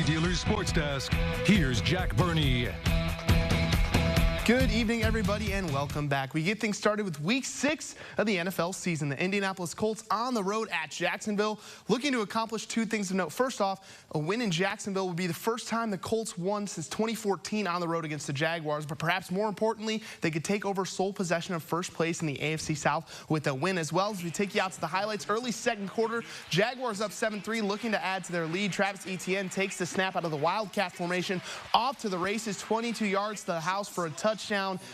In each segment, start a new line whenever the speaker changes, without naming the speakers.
Steelers Sports Desk, here's Jack Burney.
Good evening, everybody, and welcome back. We get things started with Week 6 of the NFL season. The Indianapolis Colts on the road at Jacksonville, looking to accomplish two things of note. First off, a win in Jacksonville would be the first time the Colts won since 2014 on the road against the Jaguars. But perhaps more importantly, they could take over sole possession of first place in the AFC South with a win as well. As we take you out to the highlights, early second quarter, Jaguars up 7-3, looking to add to their lead. Travis Etienne takes the snap out of the Wildcat formation, off to the races, 22 yards to the house for a touchdown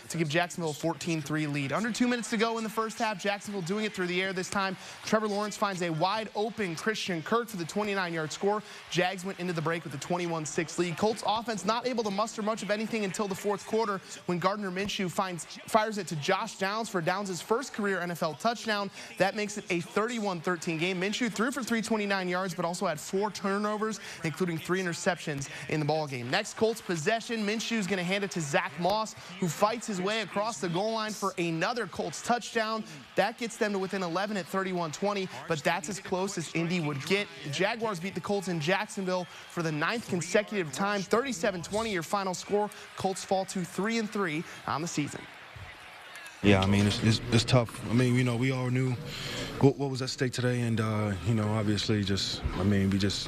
to give Jacksonville a 14-3 lead. Under 2 minutes to go in the first half. Jacksonville doing it through the air this time. Trevor Lawrence finds a wide open Christian Kirk for the 29-yard score. Jags went into the break with a 21-6 lead. Colts offense not able to muster much of anything until the fourth quarter when Gardner Minshew fires it to Josh Downs for Downs' first career NFL touchdown. That makes it a 31-13 game. Minshew threw for 329 yards but also had 4 turnovers, including 3 interceptions in the ball game. Next Colts possession, Minshew's going to hand it to Zach Moss, who fights his way across the goal line for another Colts touchdown. That gets them to within 11 at 31-20, but that's as close as Indy would get. The Jaguars beat the Colts in Jacksonville for the 9th consecutive time. 37-20 your final score. Colts fall to 3-3 on the season.
Yeah, I mean, it's tough. I mean, you know, we all knew what was at stake today, and, you know, obviously we just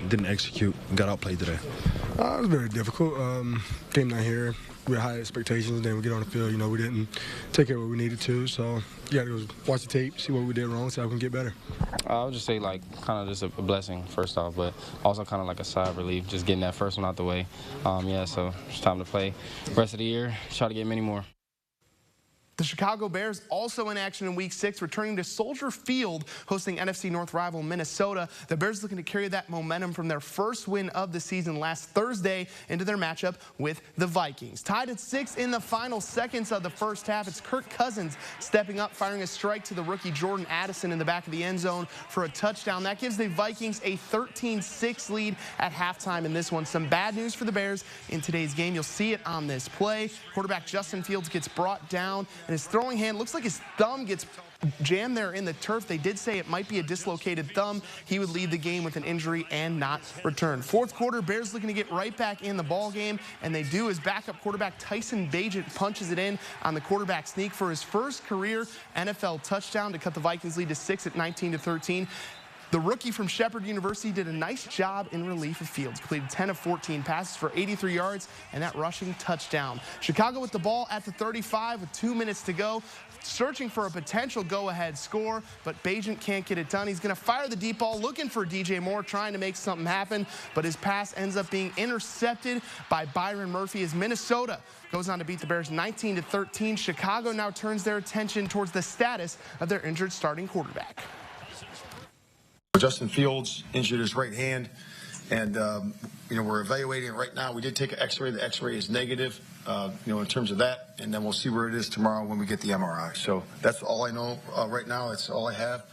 didn't execute and got outplayed today.
It was very difficult. Came down here, we had high expectations, then we get on the field, you know, we didn't take care of what we needed to, so you got to go watch the tape, see what we did wrong, so I can get better.
I would just say, like, kind of just a blessing, first off, but also kind of like a sigh of relief, just getting that first one out the way. Yeah, so it's time to play the rest of the year, try to get many more.
The Chicago Bears also in action in Week 6, returning to Soldier Field, hosting NFC North rival Minnesota. The Bears looking to carry that momentum from their first win of the season last Thursday into their matchup with the Vikings. Tied at 6 in the final seconds of the first half. It's Kirk Cousins stepping up, firing a strike to the rookie Jordan Addison in the back of the end zone for a touchdown. That gives the Vikings a 13-6 lead at halftime in this one. Some bad news for the Bears in today's game. You'll see it on this play. Quarterback Justin Fields gets brought down, and his throwing hand looks like his thumb gets jammed there in the turf. They did say it might be a dislocated thumb. He would leave the game with an injury and not return. Fourth quarter, Bears looking to get right back in the ball game, and they do as backup quarterback Tyson Bagent punches it in on the quarterback sneak for his first career NFL touchdown to cut the Vikings lead to 6 at 19-13. The rookie from Shepherd University did a nice job in relief of Fields. Completed 10 of 14 passes for 83 yards and that rushing touchdown. Chicago with the ball at the 35 with 2 minutes to go, searching for a potential go-ahead score, but Bagent can't get it done. He's going to fire the deep ball, looking for DJ Moore, trying to make something happen, but his pass ends up being intercepted by Byron Murphy as Minnesota goes on to beat the Bears 19-13. Chicago now turns their attention towards the status of their injured starting quarterback.
Justin Fields injured his right hand, and you know, we're evaluating it right now. We did take an X-ray. The X-ray is negative, you know, in terms of that, and then we'll see where it is tomorrow when we get the MRI. So that's all I know right now. That's all I have.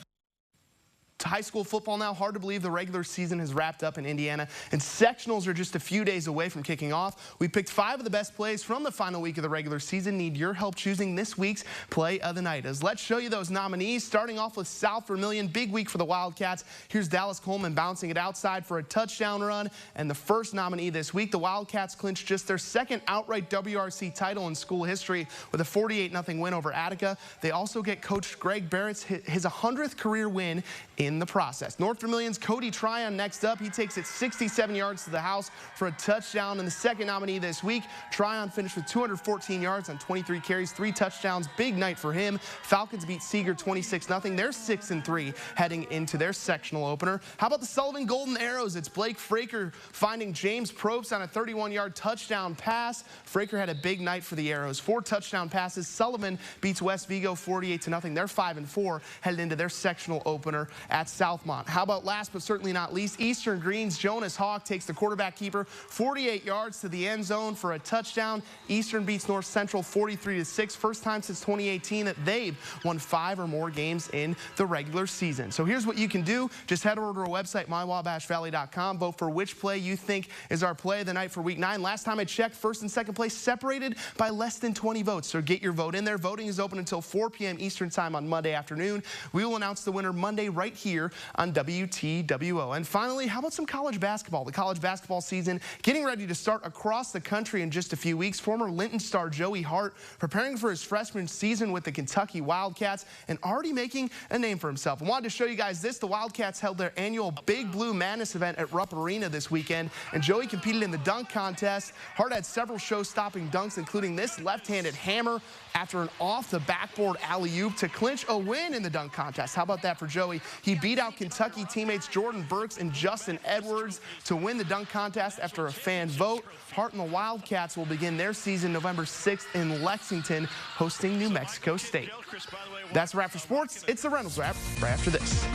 To high school football now, hard to believe the regular season has wrapped up in Indiana, and sectionals are just a few days away from kicking off. We picked 5 of the best plays from the final week of the regular season. Need your help choosing this week's play of the night. As let's show you those nominees, starting off with South Vermilion. Big week for the Wildcats. Here's Dallas Coleman bouncing it outside for a touchdown run, and the first nominee this week. The Wildcats clinched just their second outright WRC title in school history with a 48-0 win over Attica. They also get Coach Greg Barrett's his 100th career win in the process. North Vermilion's Cody Tryon next up. He takes it 67 yards to the house for a touchdown. And the second nominee this week, Tryon finished with 214 yards on 23 carries, 3 touchdowns. Big night for him. Falcons beat Seeger 26-0. They're 6-3 heading into their sectional opener. How about the Sullivan Golden Arrows? It's Blake Fraker finding James Probst on a 31-yard touchdown pass. Fraker had a big night for the Arrows. 4 touchdown passes. Sullivan beats West Vigo 48-0. They're 5-4 headed into their sectional opener at Southmont. How about last but certainly not least, Eastern Green's Jonas Hawk takes the quarterback keeper 48 yards to the end zone for a touchdown. Eastern beats North Central 43-6. First time since 2018 that they've won 5 or more games in the regular season. So here's what you can do. Just head over to our website, mywabashvalley.com. Vote for which play you think is our play of the night for week 9. Last time I checked, first and second place separated by less than 20 votes. So get your vote in there. Voting is open until 4 p.m. Eastern time on Monday afternoon. We will announce the winner Monday right here here on WTWO. And finally, how about some college basketball? The college basketball season getting ready to start across the country in just a few weeks. Former Linton star Joey Hart preparing for his freshman season with the Kentucky Wildcats and already making a name for himself. I wanted to show you guys this. The Wildcats held their annual Big Blue Madness event at Rupp Arena this weekend, and Joey competed in the dunk contest. Hart had several show-stopping dunks, including this left-handed hammer after an off-the-backboard alley-oop to clinch a win in the dunk contest. How about that for Joey? He beat out Kentucky teammates Jordan Burks and Justin Edwards to win the dunk contest after a fan vote. Hart and the Wildcats will begin their season November 6th in Lexington, hosting New Mexico State. That's a wrap for sports. It's the Reynolds Wrap right after this.